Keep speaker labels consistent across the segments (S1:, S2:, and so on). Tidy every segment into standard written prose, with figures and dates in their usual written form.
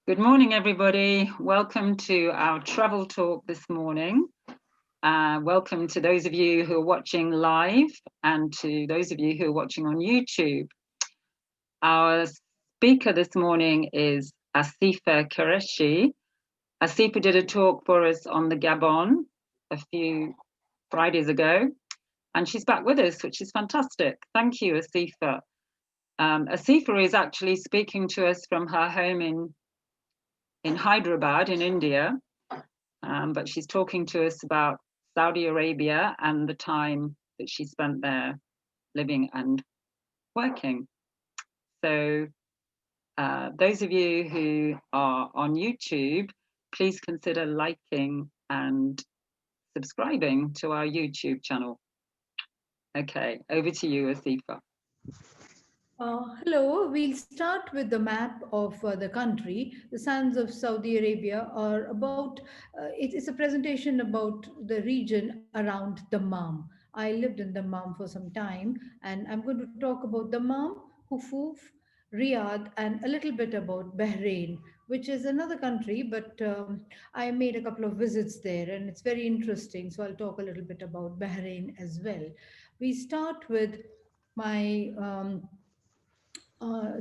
S1: Good morning, everybody. Welcome to our travel talk this morning. Welcome to those of you who are watching live and to those of you who are watching on YouTube. Our speaker this morning is Asifa Qureshey. Asifa did a talk for us on the Gabon a few Fridays ago, and she's back with us, which is fantastic. Thank you, Asifa. Asifa is actually speaking to us from her home in Hyderabad in India, but she's talking to us about Saudi Arabia and the time that she spent there living and working. So those of you who are on YouTube, please consider liking and subscribing to our YouTube channel. Okay, over to you, Asifa.
S2: Hello, we'll start with the map of the country. The sands of Saudi Arabia are about, it's a presentation about the region around Dammam. I lived in Dammam for some time, and I'm going to talk about Dammam, Hufuf, Riyadh, and a little bit about Bahrain, which is another country, but I made a couple of visits there, and it's very interesting. So I'll talk a little bit about Bahrain as well. We start with my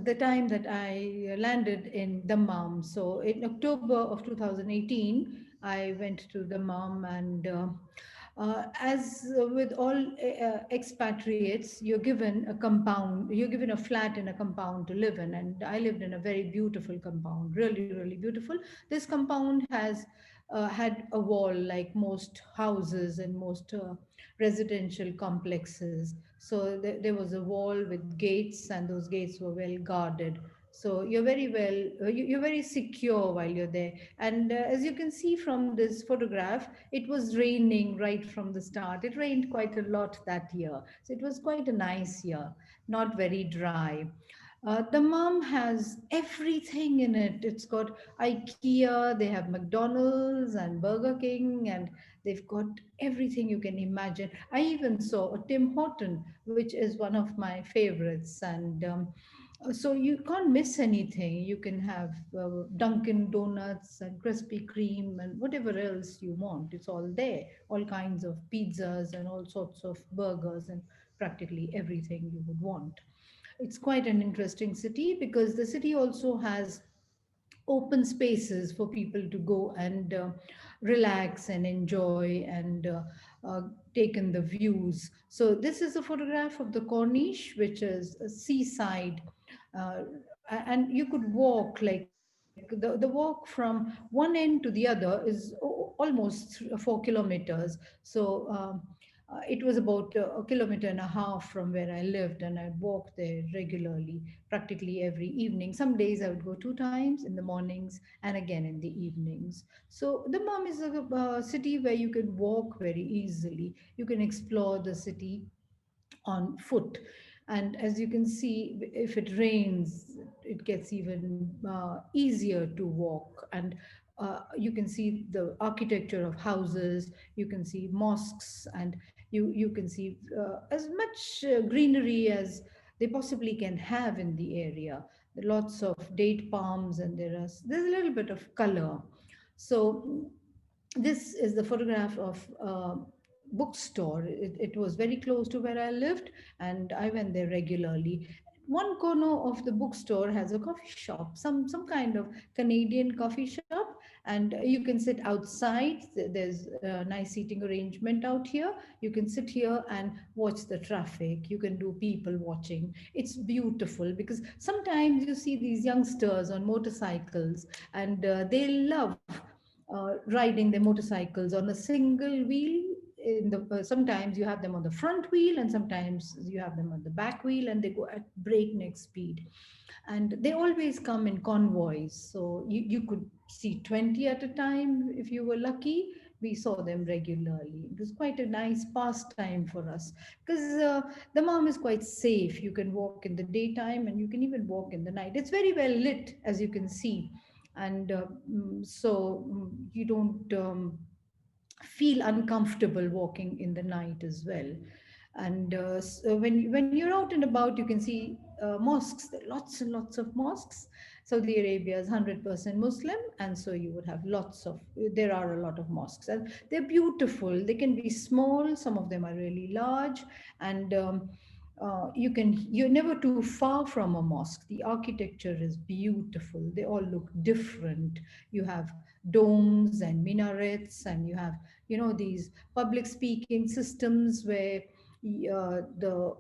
S2: the time that I landed in Dammam. So in October of 2018, I went to Dammam, and as with all expatriates, you're given a compound, you're given a flat in a compound to live in. And I lived in a very beautiful compound, really, really beautiful. This compound has had a wall like most houses and most residential complexes. So there was a wall with gates, and those gates were well guarded. So you're very well, you're very secure while you're there. And as you can see from this photograph, it was raining right from the start. It rained quite a lot that year. So it was quite a nice year, not very dry. The mom has everything in it. It's got IKEA, they have McDonald's and Burger King, and they've got everything you can imagine. I even saw a Tim Horton, which is one of my favorites. And so you can't miss anything. You can have Dunkin' Donuts and Krispy Kreme and whatever else you want. It's all there. All kinds of pizzas and all sorts of burgers and practically everything you would want. It's quite an interesting city because the city also has open spaces for people to go and relax and enjoy and take in the views. So this is a photograph of the Corniche, which is a seaside, uh, and you could walk like the walk from one end to the other is almost 4 kilometers. So it was about a kilometer and a half from where I lived, and I'd walk there regularly, practically every evening. Some days I would go 2 times in the mornings and again in the evenings. So the Mum is a city where you can walk very easily. You can explore the city on foot. And as you can see, if it rains, it gets even easier to walk. And you can see the architecture of houses, you can see mosques, and you can see as much greenery as they possibly can have in the area. There are lots of date palms, and there's a little bit of color. So this is the photograph of a bookstore. It was very close to where I lived, and I went there regularly. One corner of the bookstore has a coffee shop, some kind of Canadian coffee shop, and you can sit outside. There's a nice seating arrangement out here. You can sit here and watch the traffic. You can do people watching. It's beautiful because sometimes you see these youngsters on motorcycles, and they love riding their motorcycles on a single wheel. Sometimes you have them on the front wheel, and sometimes you have them on the back wheel, and they go at breakneck speed. And they always come in convoys, so you could see 20 at a time if you were lucky. We saw them regularly. It was quite a nice pastime for us because the mom is quite safe. You can walk in the daytime, and you can even walk in the night. It's very well lit, as you can see. And you don't feel uncomfortable walking in the night as well. And so when you're out and about, you can see mosques. There are lots and lots of mosques. Saudi Arabia is 100% Muslim, and so you would have there are a lot of mosques, and they're beautiful. They can be small, some of them are really large, and you're never too far from a mosque. The architecture is beautiful. They all look different. You have domes and minarets, and you have, these public speaking systems where the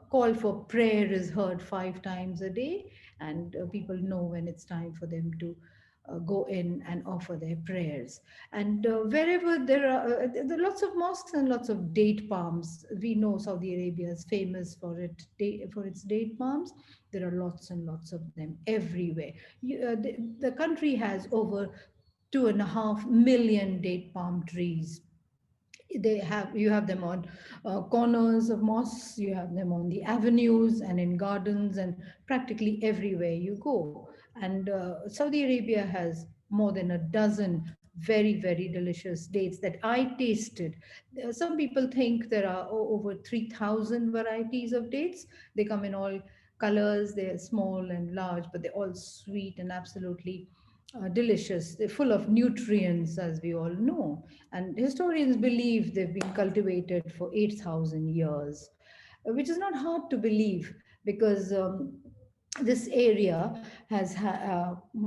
S2: call for prayer is heard 5 times a day, and people know when it's time for them to go in and offer their prayers. And wherever there are lots of mosques and lots of date palms. We know Saudi Arabia is famous for its date palms. There are lots and lots of them everywhere. The country has over 2.5 million date palm trees. You have them on corners of mosques, you have them on the avenues and in gardens and practically everywhere you go. And Saudi Arabia has more than a dozen very, very delicious dates that I tasted. Some people think there are over 3,000 varieties of dates. They come in all colors. They're small and large, but they're all sweet and absolutely delicious. They're full of nutrients, as we all know. And historians believe they've been cultivated for 8,000 years, which is not hard to believe, because this area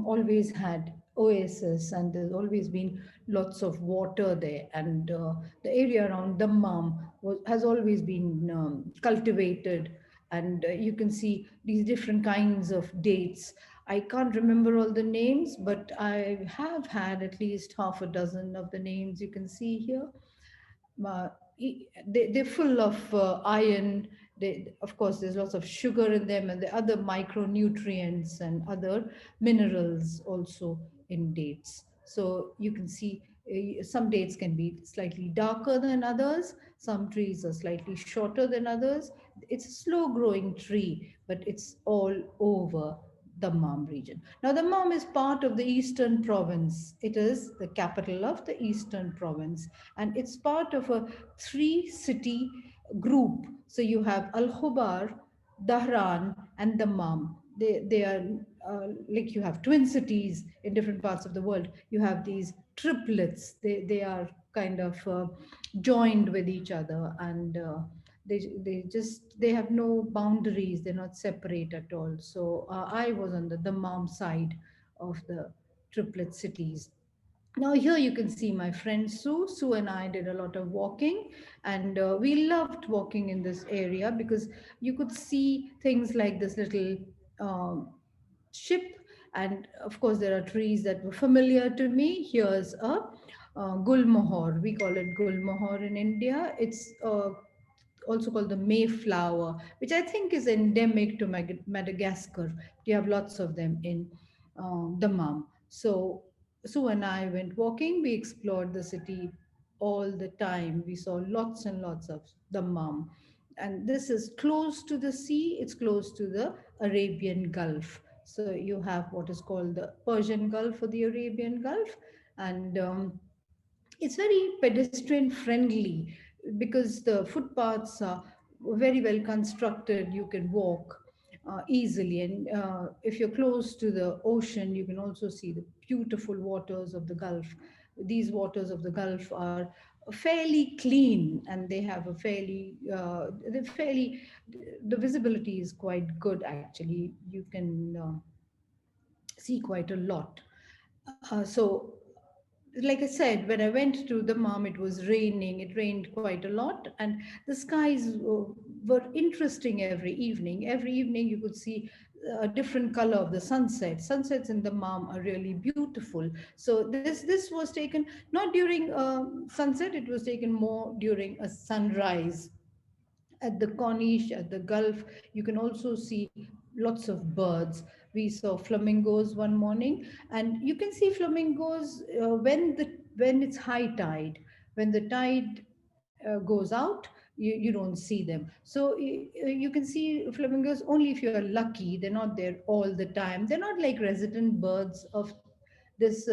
S2: always had oasis, and there's always been lots of water there. And the area around Dammam has always been cultivated. And you can see these different kinds of dates. I can't remember all the names, but I have had at least half a dozen of the names you can see here. uh, they're full of iron. Of course, there's lots of sugar in them, and the other micronutrients and other minerals also in dates. So you can see some dates can be slightly darker than others. Some trees are slightly shorter than others. It's a slow growing tree, but it's all over the Dammam region. Now, the Dammam is part of the Eastern Province. It is the capital of the Eastern Province, and it's part of a three-city group. So you have Al Khobar, Dahran, and Dammam. They are like you have twin cities in different parts of the world. You have these triplets. They are kind of joined with each other, and they have no boundaries. They're not separate at all. So I was on the Dammam side of the triplet cities. Now here you can see my friend Sue. Sue and I did a lot of walking, and we loved walking in this area because you could see things like this little um, ship. And of course there are trees that were familiar to me. Here's a gulmohar. We call it gulmohar in India. It's also called the Mayflower, which I think is endemic to Madagascar. You have lots of them in Dammam. So Sue and I went walking. We explored the city all the time. We saw lots and lots of Dammam. And this is close to the sea. It's close to the Arabian Gulf. So you have what is called the Persian Gulf or the Arabian Gulf. And it's very pedestrian friendly because the footpaths are very well constructed. You can walk easily, and if you're close to the ocean, you can also see the beautiful waters of the Gulf. These waters of the Gulf are fairly clean, and they have a the visibility is quite good. Actually, you can see quite a lot. So like I said, when I went to the Dammam, it was raining. It rained quite a lot, and the skies were interesting every evening. Every evening, you could see a different color of the sunset. Sunsets in the Dammam are really beautiful. So this was taken not during sunset. It was taken more during a sunrise at the Corniche, at the Gulf. You can also see lots of birds. We saw flamingos one morning, and you can see flamingos when it's high tide. When the tide goes out, you don't see them. So you can see flamingos only if you are lucky. They're not there all the time. They're not like resident birds of this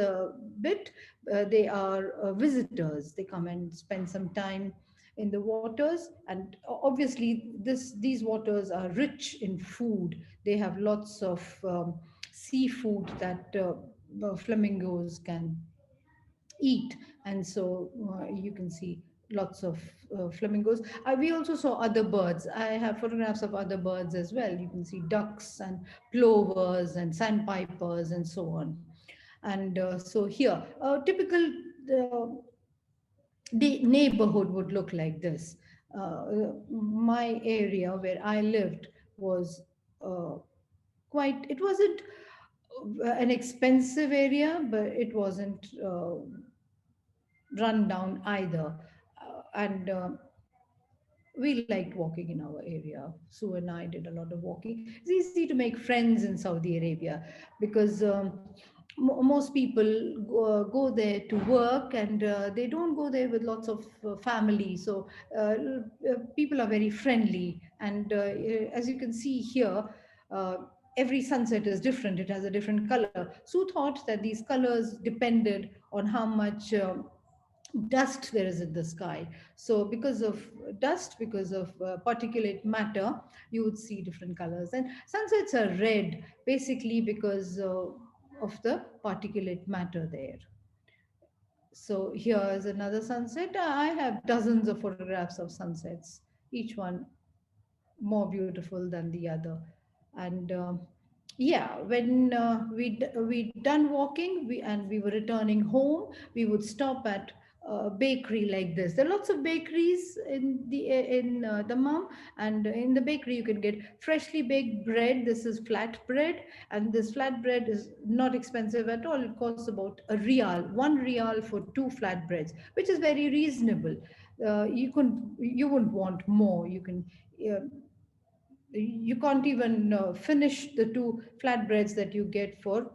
S2: bit. They are visitors. They come and spend some time in the waters, and obviously these waters are rich in food. They have lots of seafood that flamingos can eat. And so you can see lots of flamingos. We also saw other birds. I have photographs of other birds as well. You can see ducks and plovers and sandpipers and so on. And so here, a typical the neighborhood would look like this. My area where I lived was uh, quite, it wasn't an expensive area, but it wasn't run down either. And we liked walking in our area. Sue and I did a lot of walking. It's easy to make friends in Saudi Arabia because most people go there to work, and they don't go there with lots of family. So people are very friendly. And as you can see here, uh, every sunset is different. It has a different color. Sue thought that these colors depended on how much dust there is in the sky. So because of dust, because of particulate matter, you would see different colors. And sunsets are red basically because of the particulate matter there. So here is another sunset. I have dozens of photographs of sunsets, each one more beautiful than the other. And yeah, when we done walking, we were returning home, we would stop at a bakery like this. There are lots of bakeries in the mom, and in the bakery you can get freshly baked bread. This is flat bread, and this flat bread is not expensive at all. It costs about a real, 1 real for two flat breads, which is very reasonable. You wouldn't want more. Uh, you can't even finish the two flatbreads that you get for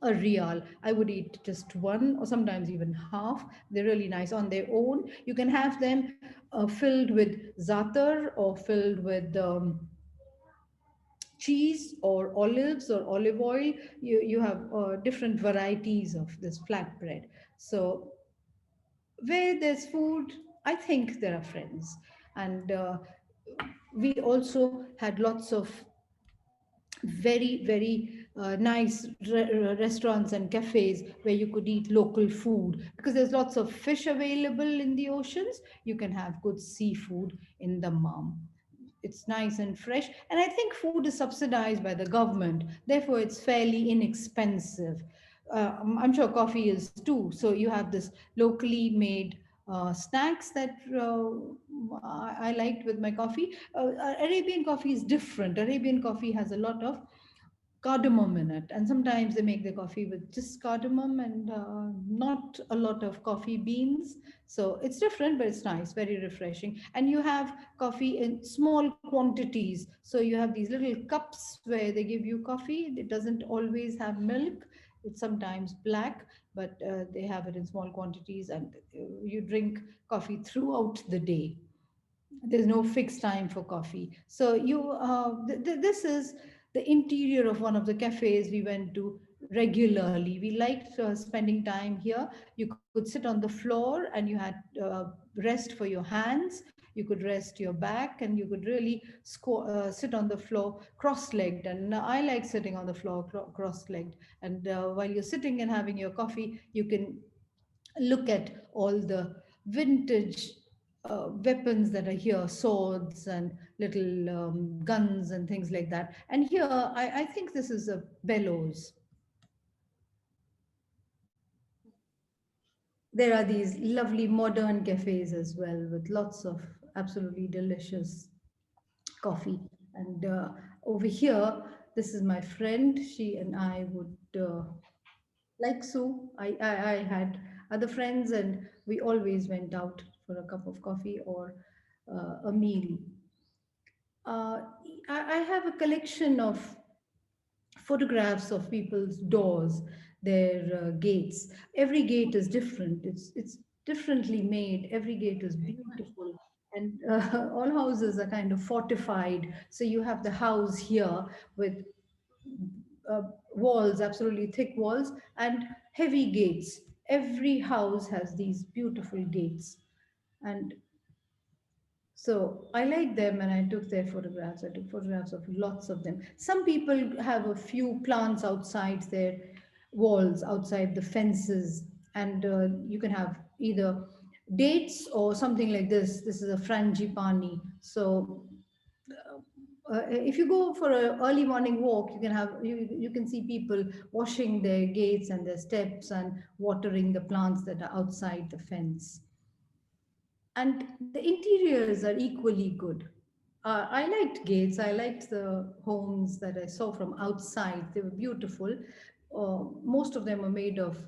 S2: a real. I would eat just one or sometimes even half. They're really nice on their own. You can have them filled with za'atar or filled with cheese or olives or olive oil. You have different varieties of this flatbread. So where there's food, I think there are friends. And we also had lots of very nice restaurants and cafes where you could eat local food, because there's lots of fish available in the oceans. You can have good seafood in the mom. It's nice and fresh, and I think food is subsidized by the government, therefore it's fairly inexpensive. I'm sure coffee is too. So you have this locally made snacks that I liked with my coffee. Arabian coffee is different. Arabian coffee has a lot of cardamom in it, and sometimes they make the coffee with just cardamom and not a lot of coffee beans. So it's different, but it's nice, very refreshing. And you have coffee in small quantities, so you have these little cups where they give you coffee. It doesn't always have milk, it's sometimes black, but they have it in small quantities, and you drink coffee throughout the day. There's no fixed time for coffee. So this is the interior of one of the cafes we went to regularly. We liked spending time here. You could sit on the floor, and you had rest for your hands. You could rest your back, and you could really sit on the floor cross-legged. And I like sitting on the floor cross-legged. And while you're sitting and having your coffee, you can look at all the vintage weapons that are here, swords and little guns and things like that. And here, I think this is a bellows. There are these lovely modern cafes as well with lots of absolutely delicious coffee. And over here, this is my friend. She and I would like Sue, I had other friends, and we always went out for a cup of coffee or a meal. Uh, I have a collection of photographs of people's doors, their gates. Every gate is different. It's differently made. Every gate is beautiful, and all houses are kind of fortified. So you have the house here with uh, walls, absolutely thick walls, and heavy gates. Every house has these beautiful gates. And So I like them and I took their photographs. I took photographs of lots of them. Some people have a few plants outside their walls, outside the fences, and you can have either dates or something like this. This is a frangipani. So if you go for an early morning walk, you can see people washing their gates and their steps and watering the plants that are outside the fence. And the interiors are equally good. I liked gates. I liked the homes that I saw from outside. They were beautiful. Most of them were made of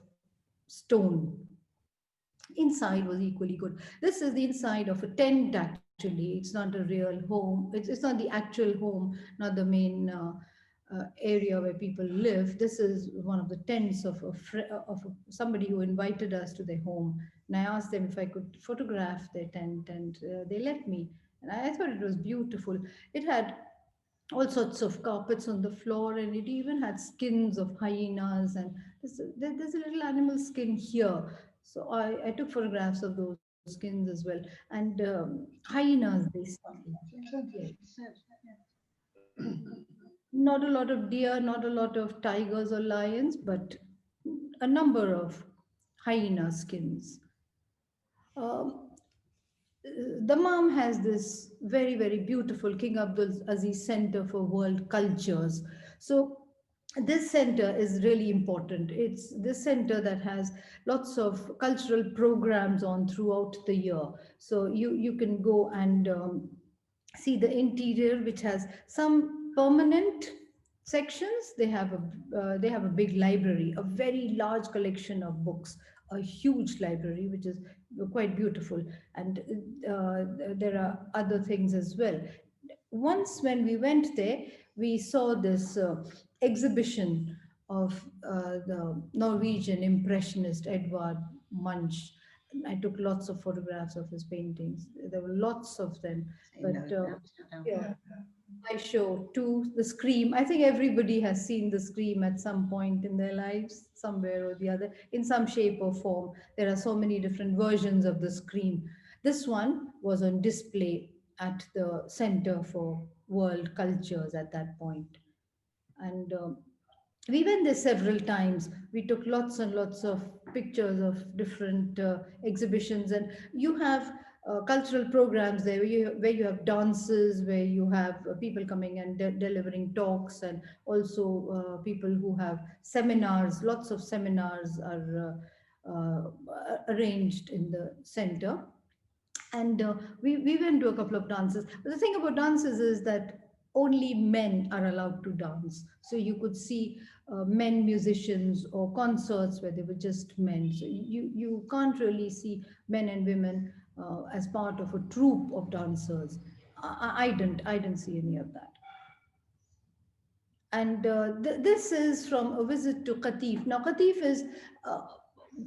S2: stone. Inside was equally good. This is the inside of a tent, actually. It's not a real home. It's not the actual home, not the main area where people live. This is one of the tents of somebody who invited us to their home. And I asked them if I could photograph their tent, and they let me. And I thought it was beautiful. It had all sorts of carpets on the floor, and it even had skins of hyenas, and there's a little animal skin here. So I took photographs of those skins as well. And hyenas, they say. Yes. Not a lot of deer, not a lot of tigers or lions, but a number of hyena skins. Um, Dammam has this very, very beautiful King Abdul Aziz Center for World Cultures. So this center is really important. It's this center that has lots of cultural programs on throughout the year. So you can go and see the interior, which has some permanent sections. They have a big library, a very large collection of books, a huge library, which is quite beautiful. And there are other things as well. Once when we went there, we saw this exhibition of the Norwegian impressionist Edvard Munch. I took lots of photographs of his paintings. There were lots of them, but yeah, I show two, the Scream. I think everybody has seen the Scream at some point in their lives, somewhere or the other, in some shape or form. There are so many different versions of the Scream. This one was on display at the Center for World Cultures at that point. And we went there several times. We took lots and lots of pictures of different exhibitions, and you have cultural programs there where you have dances, where you have people coming and delivering talks, and also people who have seminars. Lots of seminars are arranged in the center. And we went to a couple of dances. But the thing about dances is that only men are allowed to dance. So you could see men musicians, or concerts where they were just men. So you can't really see men and women as part of a troupe of dancers. I didn't see any of that. And this is from a visit to Qatif. Now, Qatif is uh,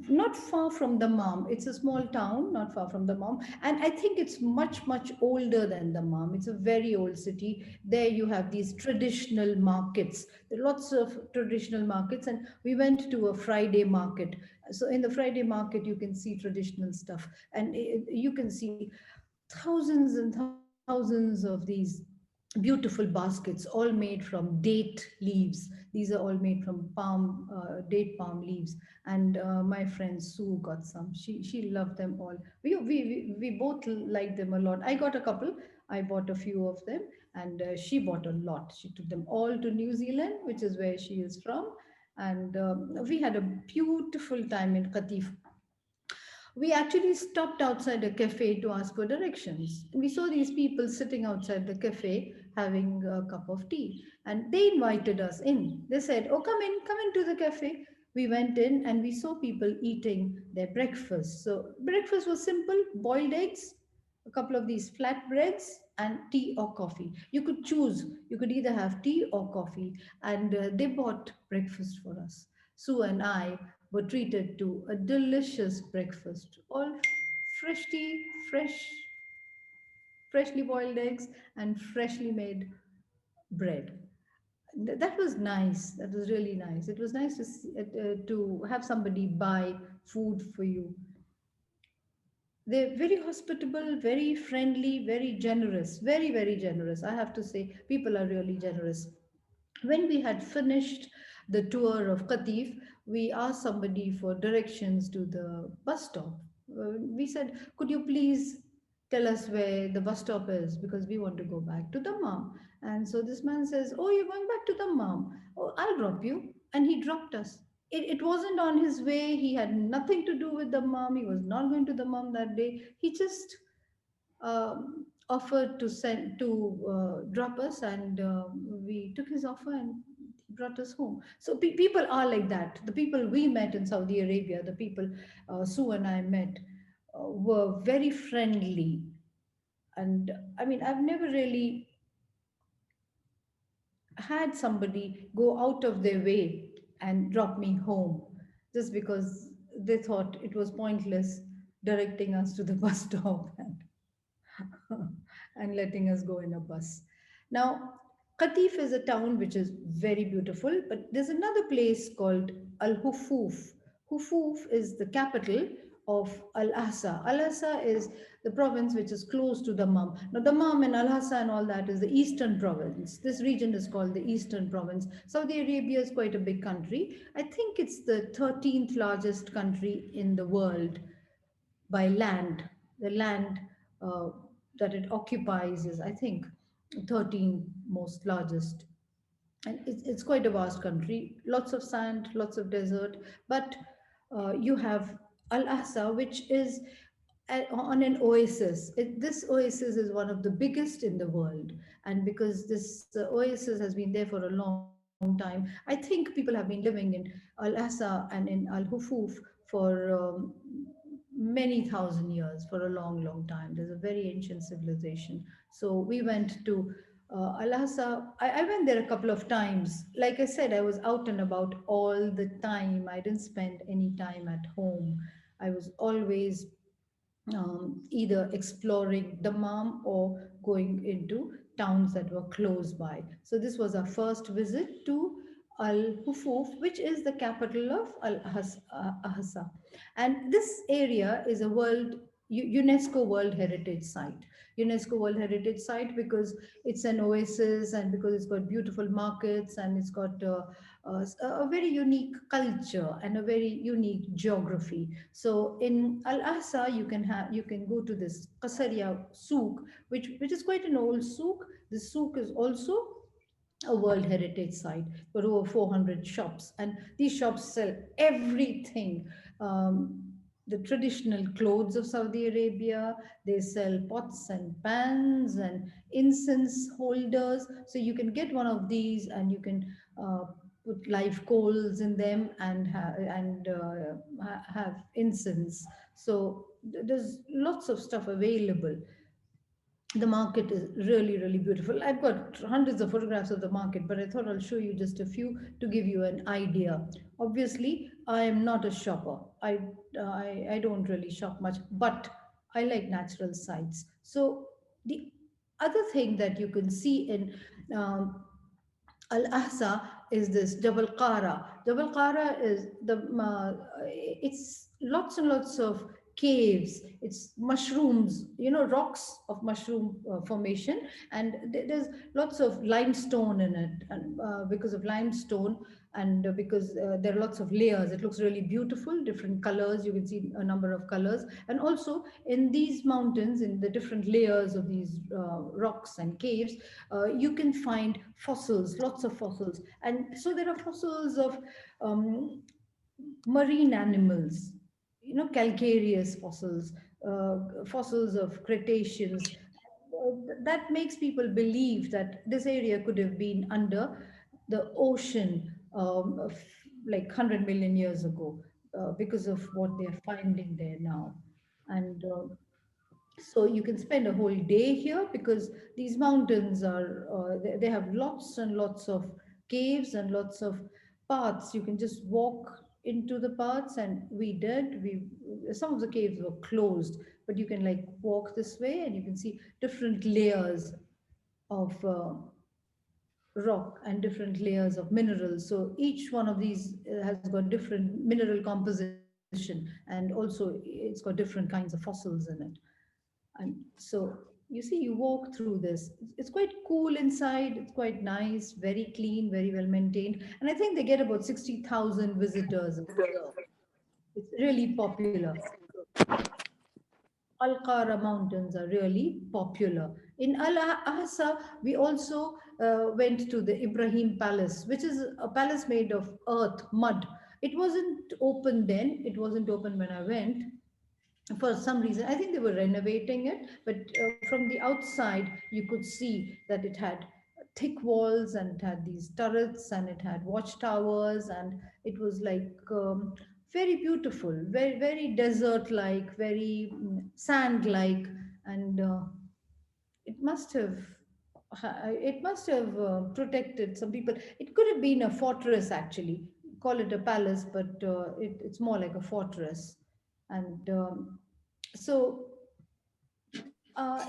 S2: not far from Dammam. It's a small town, not far from Dammam. And I think it's much, much older than Dammam. It's a very old city. There you have these traditional markets. There are lots of traditional markets. And we went to a Friday market. So in the Friday market, you can see traditional stuff. And you can see thousands and thousands of these beautiful baskets, all made from date leaves. These are all made from date palm leaves. And my friend Sue got some. She loved them all. We both liked them a lot. I got a couple. I bought a few of them, and she bought a lot. She took them all to New Zealand, which is where she is from. And we had a beautiful time in Qatif. We actually stopped outside a cafe to ask for directions. We saw these people sitting outside the cafe having a cup of tea, and they invited us in. They said, "Oh, come into the cafe." We went in and we saw people eating their breakfast. So, breakfast was simple: boiled eggs, a couple of these flatbreads, and tea or coffee. You could choose, you could either have tea or coffee, and they bought breakfast for us. Sue and I were treated to a delicious breakfast, all freshly boiled eggs and freshly made bread. That was nice. That was really nice. It was nice to have somebody buy food for you. They're very hospitable, very friendly, very generous, very, very generous. I have to say, people are really generous. When we had finished the tour of Qatif, we asked somebody for directions to the bus stop. We said, could you please tell us where the bus stop is because we want to go back to Dammam. And so this man says, oh, you're going back to Dammam. Oh, I'll drop you. And he dropped us. It wasn't on his way. He had nothing to do with Dammam. He was not going to Dammam that day. He just offered to send to drop us, and we took his offer and he brought us home. So people are like that. The people we met in Saudi Arabia, the people Sue and I met, were very friendly. And I mean, I've never really had somebody go out of their way and drop me home just because they thought it was pointless directing us to the bus stop and letting us go in a bus. Now, Qatif is a town which is very beautiful, but there's another place called Al Hufuf. Hufuf is the capital of Al Ahsa. Al Ahsa is the province which is close to Dammam. Now, Dammam and Al Ahsa and all that is the eastern province. This region is called the eastern province. Saudi Arabia is quite a big country. I think it's the 13th largest country in the world by land. The land uh, that it occupies is, I think, 13 most largest. And it's quite a vast country, lots of sand, lots of desert. But you have Al Ahsa, which is on an oasis. This oasis is one of the biggest in the world. And because this oasis has been there for a long time, I think people have been living in Al Ahsa and in Al Hufuf for many thousand years, for a long, long time. There's a very ancient civilization. So we went to Al Ahsa. I went there a couple of times. Like I said, I was out and about all the time. I didn't spend any time at home. I was always either exploring Dammam or going into towns that were close by. So this was our first visit to Al Hufuf, which is the capital of Ahsa. And this area is a UNESCO World Heritage Site. UNESCO World Heritage Site because it's an oasis and because it's got beautiful markets and it's got a very unique culture and a very unique geography. So in Al Ahsa, you can go to this Qasaria Souk, which is quite an old souk. The souk is also a World Heritage Site for over 400 shops, and these shops sell everything. Um, the traditional clothes of Saudi Arabia, they sell pots and pans and incense holders. So you can get one of these and you can put live coals in them and have incense. So there's lots of stuff available. The market is really, really beautiful. I've got hundreds of photographs of the market, but I thought I'll show you just a few to give you an idea. Obviously, I am not a shopper. I don't really shop much, but I like natural sights. So the other thing that you can see in Al Ahsa is this Jabal Qara. Jabal Qara is it's lots and lots of caves. It's mushrooms, rocks of mushroom formation, and there's lots of limestone in it. And because of limestone, and because there are lots of layers, it looks really beautiful, different colors. You can see a number of colors, and also in these mountains, in the different layers of these rocks and caves, you can find fossils, lots of fossils. And so there are fossils of um, marine animals, calcareous fossils, fossils of Cretaceans. That makes people believe that this area could have been under the ocean like 100 million years ago because of what they're finding there now. And so you can spend a whole day here because these mountains are they have lots and lots of caves and lots of paths. You can just walk into the paths, and we some of the caves were closed, but you can like walk this way and you can see different layers of rock and different layers of minerals. So each one of these has got different mineral composition. and also it's got different kinds of fossils in it. And so you see, you walk through this. It's quite cool inside. It's quite nice, very clean, very well maintained. And I think they get about 60,000 visitors a year. It's really popular. Al Qara mountains are really popular. In Al Ahsa, we also went to the Ibrahim Palace, which is a palace made of earth, mud. It wasn't open then, it wasn't open when I went. For some reason, I think they were renovating it, but from the outside, you could see that it had thick walls and it had these turrets and it had watchtowers, and it was like very beautiful, very, very desert like, very sand like, and it must have. It must have protected some people. It could have been a fortress, actually. Call it a palace, but it's more like a fortress. And so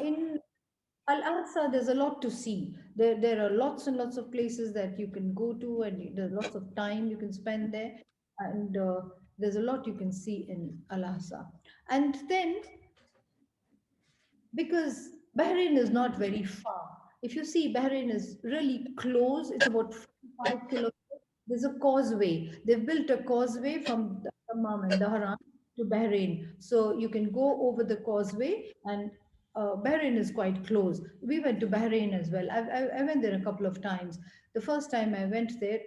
S2: in Al Aqsa, there's a lot to see. There are lots and lots of places that you can go to, and there's lots of time you can spend there. And there's a lot you can see in Al Aqsa. And then, because Bahrain is not very far, if you see, Bahrain is really close. It's about 5 kilometers. There's a causeway. They've built a causeway from Dammam and Dahran to Bahrain. So you can go over the causeway, and Bahrain is quite close. We went to Bahrain as well. I went there a couple of times. The first time I went there,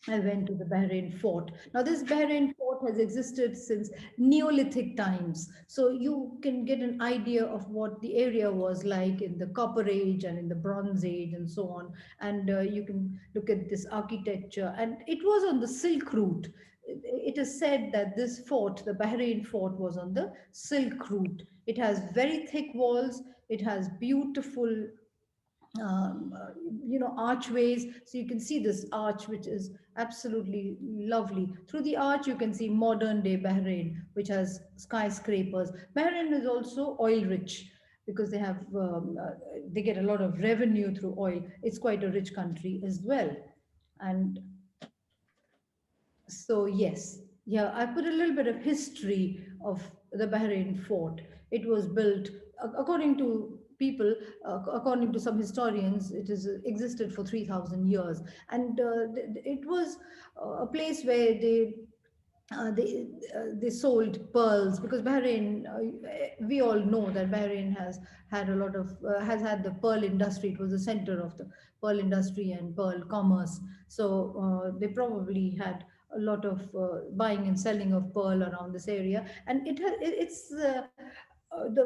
S2: I went to the Bahrain Fort. Now, this Bahrain Fort has existed since Neolithic times. So you can get an idea of what the area was like in the Copper Age and in the Bronze Age and so on. And you can look at this architecture. And it was on the Silk Route. It is said that this fort, the Bahrain Fort, was on the Silk Route. It has very thick walls. It has beautiful um, uh, archways. So you can see this arch, which is absolutely lovely. Through the arch, you can see modern day Bahrain, which has skyscrapers. Bahrain is also oil rich because they get a lot of revenue through oil. It's quite a rich country as well. And so, yes, yeah, I put a little bit of history of the Bahrain fort. It was built, according to people, according to some historians, it has existed for 3,000 years. And it was a place where they sold pearls, because Bahrain, we all know that Bahrain has had the pearl industry. It was the center of the pearl industry and pearl commerce. So they probably had a lot of buying and selling of pearl around this area, and the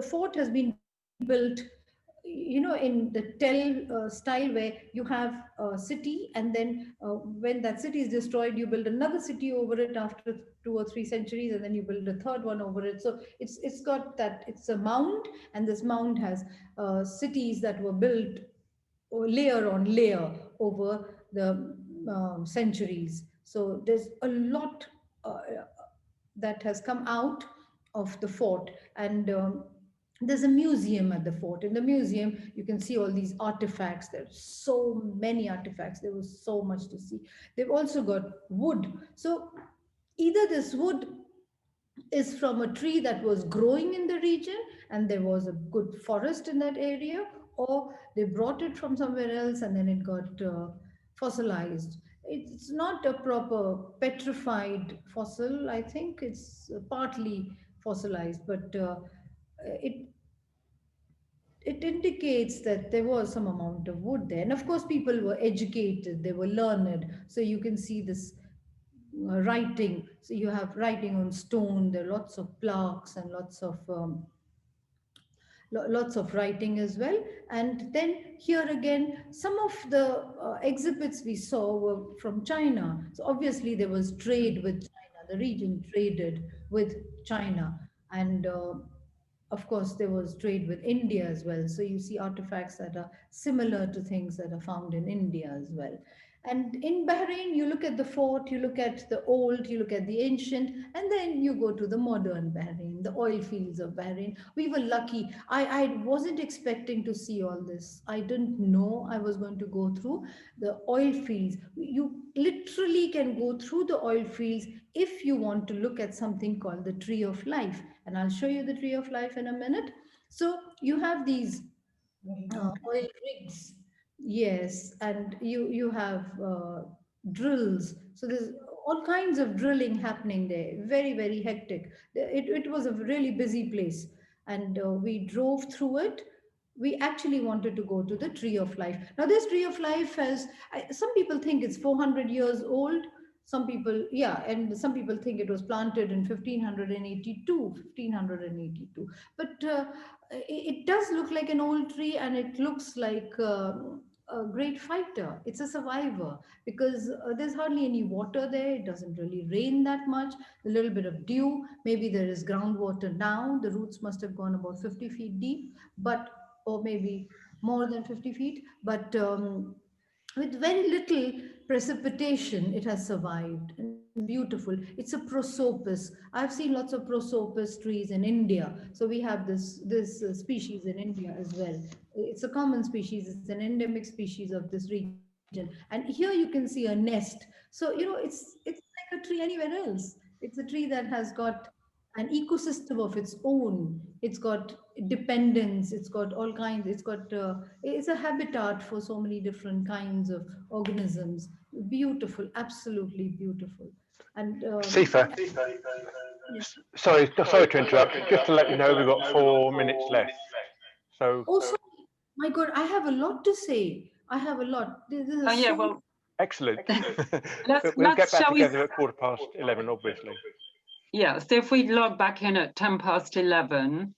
S2: fort has been built, in the style, where you have a city, and then when that city is destroyed, you build another city over it after 2 or 3 centuries, and then you build a third one over it. So it's a mound, and this mound has cities that were built layer on layer over the centuries. So there's a lot that has come out of the fort, and there's a museum at the fort. In the museum, you can see all these artifacts. There's so many artifacts. There was so much to see. They've also got wood. So either this wood is from a tree that was growing in the region and there was a good forest in that area, or they brought it from somewhere else and then it got fossilized. It's not a proper petrified fossil. I think it's partly fossilized, but it it indicates that there was some amount of wood there. And of course, people were educated, they were learned. So you can see this writing. So you have writing on stone, there are lots of plaques and lots of writing as well. And then here again, some of the exhibits we saw were from China. So obviously there was trade with China. The region traded with China. And of course, there was trade with India as well. So you see artifacts that are similar to things that are found in India as well. And in Bahrain, you look at the fort, you look at the old, you look at the ancient, and then you go to the modern Bahrain, the oil fields of Bahrain. We were lucky. I wasn't expecting to see all this. I didn't know I was going to go through the oil fields. You literally can go through the oil fields if you want to look at something called the tree of life. And I'll show you the tree of life in a minute. So you have these oil rigs. Yes, and you have drills. So there's all kinds of drilling happening there. Very, very hectic. It was a really busy place, and we drove through it. We actually wanted to go to the Tree of Life. Now, this Tree of Life has, some people think it's 400 years old. Some people, yeah, and some people think it was planted in 1582, 1582. But it does look like an old tree, and it looks like a great fighter. It's a survivor because there's hardly any water there. It doesn't really rain that much. A little bit of dew. Maybe there is groundwater now. The roots must have gone about 50 feet deep, but or maybe more than 50 feet. But with very little precipitation, it has survived, and it's beautiful. It's a prosopis. I've seen lots of prosopis trees in India. So we have this species in India as well. It's a common species. It's an endemic species of this region. And here you can see a nest. So it's like a tree anywhere else. It's a tree that has got an ecosystem of its own. It's got dependence. It's got all kinds. It's a habitat for so many different kinds of organisms. Beautiful, absolutely beautiful. And
S3: Sifa,
S2: yeah.
S3: sorry to interrupt. Just to let you know, we've got 4 minutes left. So
S2: Also, my God, I have a lot to say. I have a lot. This
S1: Oh
S2: is
S1: yeah,
S2: so.
S1: well,
S3: excellent.
S1: let's
S3: But we'll get
S1: let's
S3: back
S1: shall we?
S3: together at 11:15, obviously.
S1: Yeah, so if we log back in at 11:10,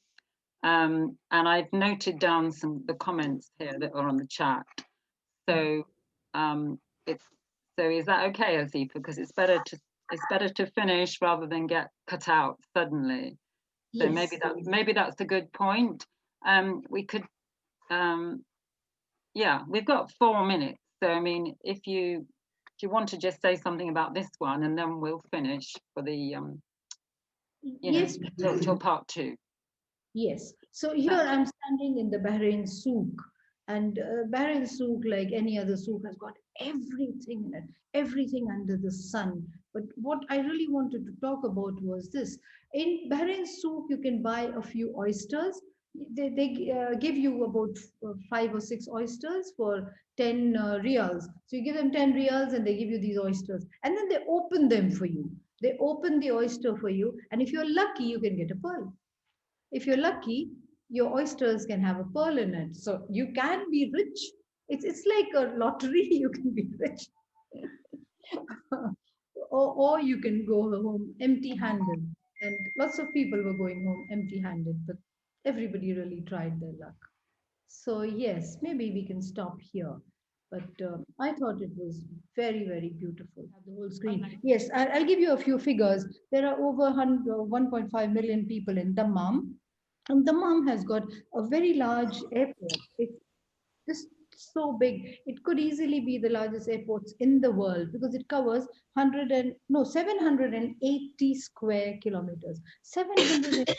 S1: and I've noted down the comments here that are on the chat. So um, it's so is that okay, Asifa? Because it's better to finish rather than get cut out suddenly. So
S2: Yes.
S1: maybe that's a good point. We could yeah, we've got 4 minutes. So I mean, if you want to just say something about this one, and then we'll finish for the
S2: Yes.
S1: till part two.
S2: Yes. So here I'm standing in the Bahrain Souk, and Bahrain Souk, like any other souk, has got everything in it, everything under the sun. But what I really wanted to talk about was this. In Bahrain Souk, you can buy a few oysters. They give you about 5 or 6 oysters for 10 rials. So you give them 10 rials and they give you these oysters. And then they open them for you. They open the oyster for you. And if you're lucky, you can get a pearl. If you're lucky, your oysters can have a pearl in it. So you can be rich. It's like a lottery, you can be rich. Or you can go home empty handed. And lots of people were going home empty handed, but everybody really tried their luck. So, yes, maybe we can stop here. But I thought it was very, very beautiful. Have the whole screen. Yes, I'll give you a few figures. There are over 1.5 million people in Dammam, and Dammam has got a very large airport. It's just so big. It could easily be the largest airports in the world because it covers 780 square kilometers. 700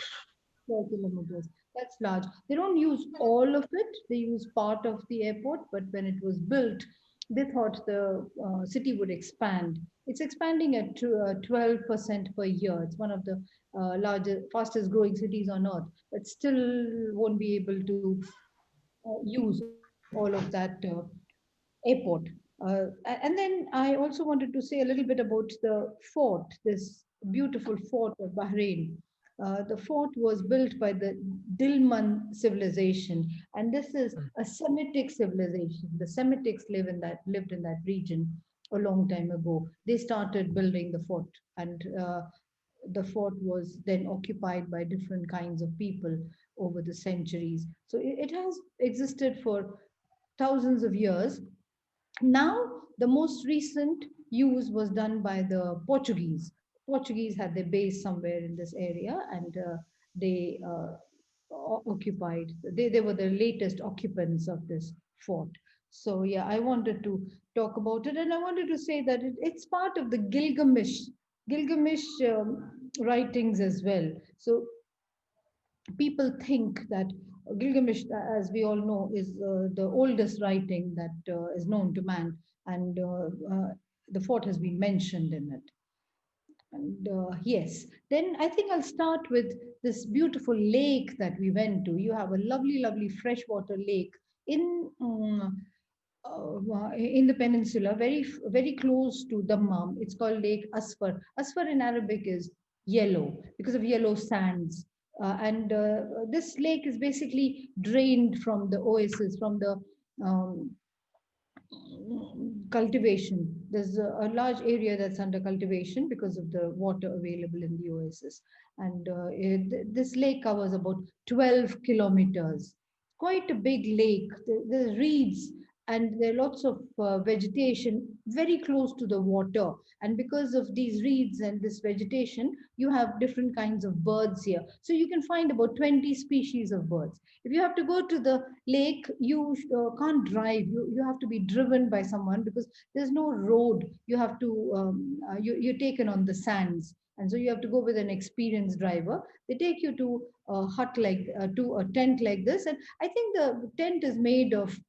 S2: square kilometers. That's large. They don't use all of it. They use part of the airport, but when it was built, they thought the city would expand. It's expanding at 12% per year. It's one of the largest, fastest growing cities on earth, but still won't be able to use all of that airport. And then I also wanted to say a little bit about the fort, this beautiful fort of Bahrain. The fort was built by the Dilmun civilization, and this is a Semitic civilization. The Semitics lived in that region a long time ago. They started building the fort, and the fort was then occupied by different kinds of people over the centuries. So it has existed for thousands of years. Now, the most recent use was done by the Portuguese. Portuguese had their base somewhere in this area, and they occupied. They were the latest occupants of this fort. So yeah, I wanted to talk about it, and I wanted to say that it's part of the Gilgamesh writings as well. So people think that Gilgamesh, as we all know, is the oldest writing that is known to man, and the fort has been mentioned in it. And yes, then I think I'll start with this beautiful lake that we went to. You have a lovely, lovely freshwater lake in the peninsula, very close to Dammam. It's called Lake Asfar. Asfar in Arabic is yellow because of yellow sands. And this lake is basically drained from the oasis, from the um, cultivation. There's a large area that's under cultivation because of the water available in the oasis. And this lake covers about 12 kilometers. Quite a big lake. There's reeds and there are lots of vegetation very close to the water. And because of these reeds and this vegetation, you have different kinds of birds here. So you can find about 20 species of birds. If you have to go to the lake, you can't drive. You have to be driven by someone because there's no road. You have to, you're taken on the sands. And so you have to go with an experienced driver. They take you to a hut to a tent like this. And I think the tent is made of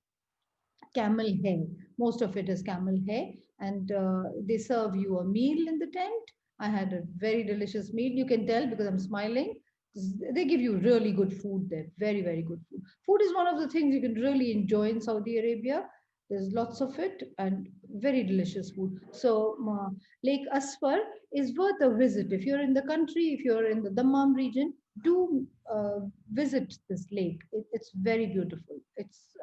S2: camel hair. Most of it is camel hair. And they serve you a meal in the tent. I had a very delicious meal. You can tell because I'm smiling. They give you really good food there. Very, very good food. Food is one of the things you can really enjoy in Saudi Arabia. There's lots of it and very delicious food. So, Lake Asfar is worth a visit. If you're in the country, if you're in the Dammam region, do visit this lake. It's very beautiful. It's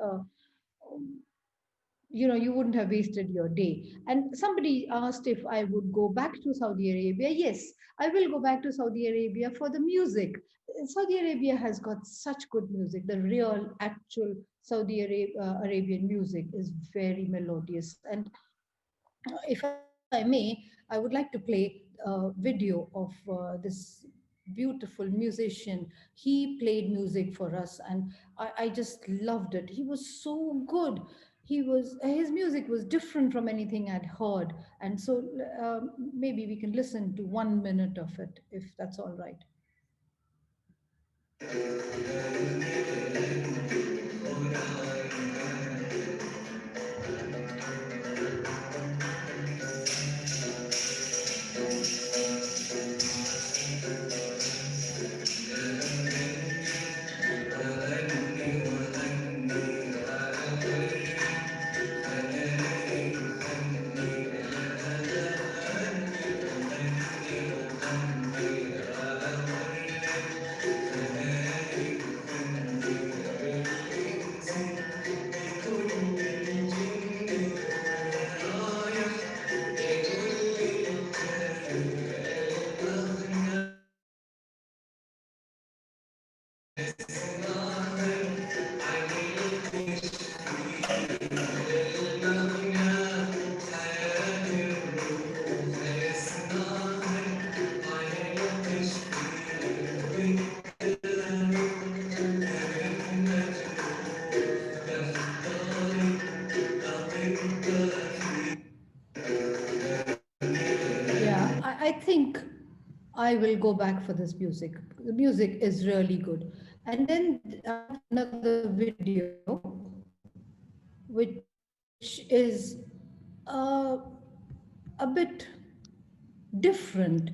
S2: you wouldn't have wasted your day. And somebody asked if I would go back to Saudi Arabia. Yes, I will go back to Saudi Arabia for the music. Saudi Arabia has got such good music. The real, actual Arabian music is very melodious. And if I may, I would like to play a video of this beautiful musician. He played music for us, and I just loved it. He was so good. His music was different from anything I'd heard, and so maybe we can listen to 1 minute of it, if that's all right. Yeah, I think I will go back for this music. The music is really good. And then I have another video, which is uh, a bit different.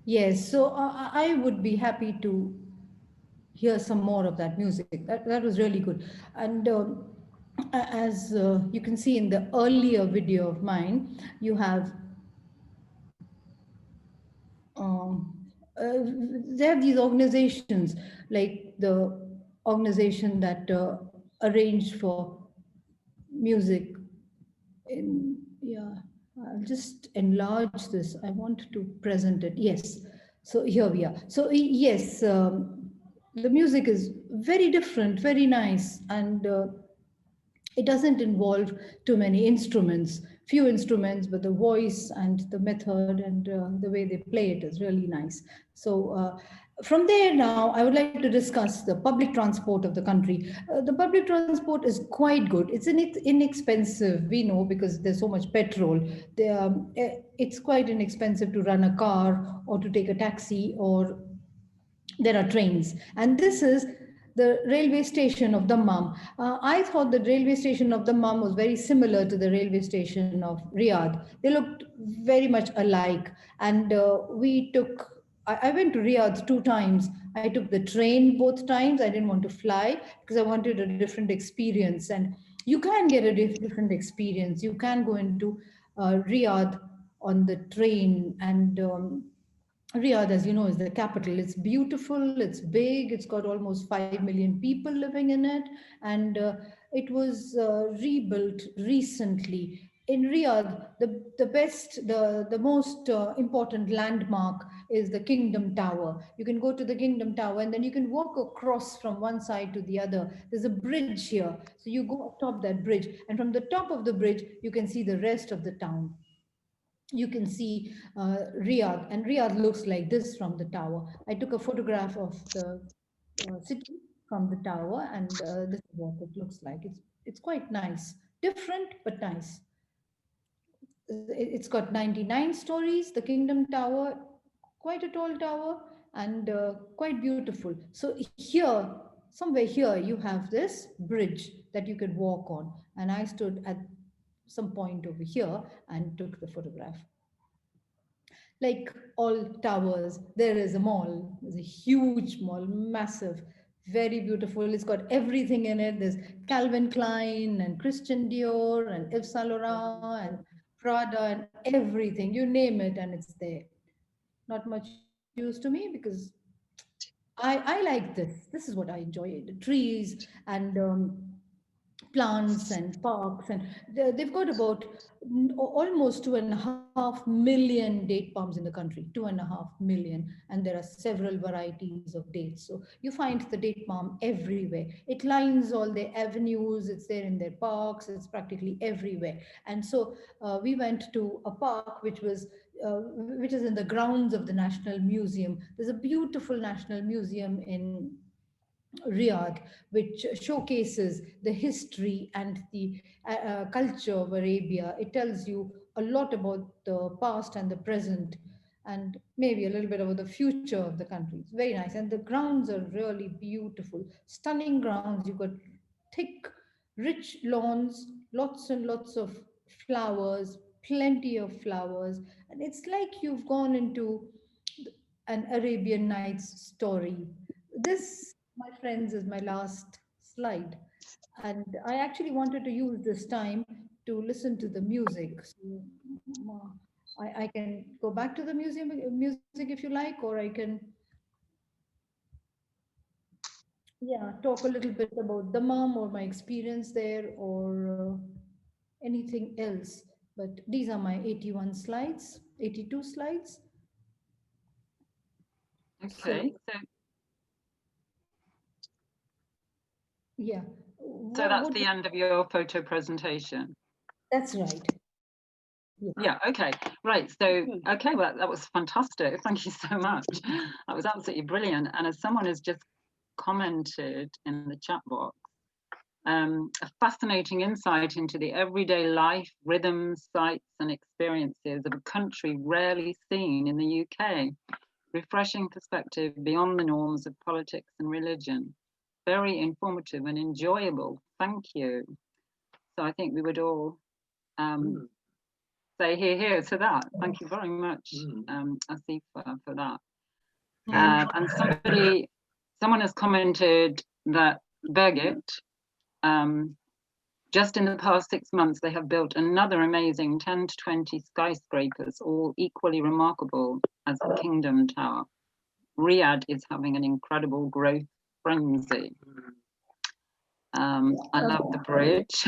S2: Yes, so I would be happy to hear some more of that music. That was really good. And as you can see in the earlier video of mine, you have they have these organizations like the organization that arranged for music in, yeah, I'll just enlarge this. I want to present it. Yes. So here we are. So yes, the music is very different, very nice, and it doesn't involve too many instruments, few instruments, but the voice and the method and the way they play it is really nice. So from there now, I would like to discuss the public transport of the country. The public transport is quite good. Inexpensive, we know, because there's so much petrol. It's quite inexpensive to run a car or to take a taxi, or there are trains. And this is the railway station of Dammam. I thought the railway station of Dammam was very similar to the railway station of Riyadh. They looked very much alike. And I went to Riyadh 2 times. I took the train both times. I didn't want to fly because I wanted a different experience. And you can get a different experience. You can go into Riyadh on the train, and Riyadh, as you know, is the capital. It's beautiful, it's big, it's got almost 5 million people living in it, and it was rebuilt recently. In Riyadh, the most important landmark is the Kingdom Tower. You can go to the Kingdom Tower and then you can walk across from one side to the other. There's a bridge here. So you go atop that bridge, and from the top of the bridge, you can see the rest of the town. You can see Riyadh, and Riyadh looks like this from the tower. I took a photograph of the city from the tower, and this is what it looks like. It's quite nice, different but nice. It's got 99 stories, the Kingdom Tower, quite a tall tower, and quite beautiful. So here, somewhere here, you have this bridge that you could walk on, and I stood at some point over here and took the photograph. Like all towers, there is a mall. There's a huge mall, massive, very beautiful. It's got everything in it. There's Calvin Klein and Christian Dior and Yves Saint Laurent and Prada and everything. You name it, and it's there. Not much use to me because I like this. This is what I enjoy: the trees and plants and parks, and they've got about almost 2.5 million date palms in the country. 2.5 million, and there are several varieties of dates. So you find the date palm everywhere. It lines all their avenues, it's there in their parks, it's practically everywhere. And so we went to a park which is in the grounds of the National Museum. There's a beautiful National Museum in Riyadh, which showcases the history and the culture of Arabia. It tells you a lot about the past and the present, and maybe a little bit about the future of the country. It's very nice, and the grounds are really beautiful, stunning grounds. You've got thick, rich lawns, lots and lots of flowers, plenty of flowers, and it's like you've gone into an Arabian Nights story. This, my friends, is my last slide. And I actually wanted to use this time to listen to the music. So, I can go back to the music if you like, or I can, yeah, talk a little bit about the mom or my experience there, or anything else. But these are my 81 slides, 82 slides. So,
S1: Okay,
S2: yeah,
S1: so that's
S2: what
S1: the end of your photo presentation.
S2: that's right.
S1: Yeah, okay, right. So, okay, well, that was fantastic. Thank you so much. That was absolutely brilliant. And as someone has just commented in the chat box, a fascinating insight into the everyday life, rhythms, sights, and experiences of a country rarely seen in the UK. Refreshing perspective beyond the norms of politics and religion. Very informative and enjoyable. Thank you. So I think we would all say here to that. Thank you very much, Asifa, for that. And someone has commented that Birgit, just in the past 6 months, they have built another amazing 10 to 20 skyscrapers, all equally remarkable as the Kingdom Tower. Riyadh is having an incredible growth frenzy. I love the bridge.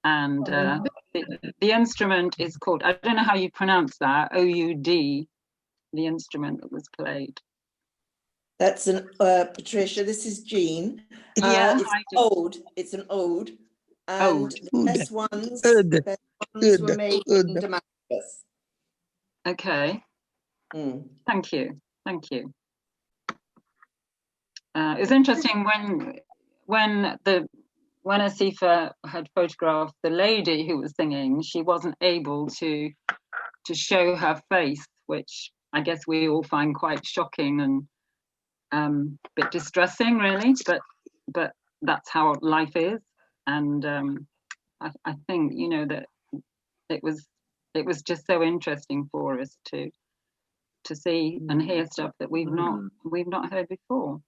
S1: And the instrument is called, I don't know how you pronounce that, OUD, the instrument that was played.
S4: That's an, Patricia, this is Jean.
S1: Yeah,
S4: it's an ode. And the best ones were made in Damascus.
S1: Okay. Thank you. It's interesting when Asifa had photographed the lady who was singing, she wasn't able to show her face, which I guess we all find quite shocking and a bit distressing, really. But that's how life is, and I think, you know, that it was just so interesting for us to see and hear stuff that we've not heard before.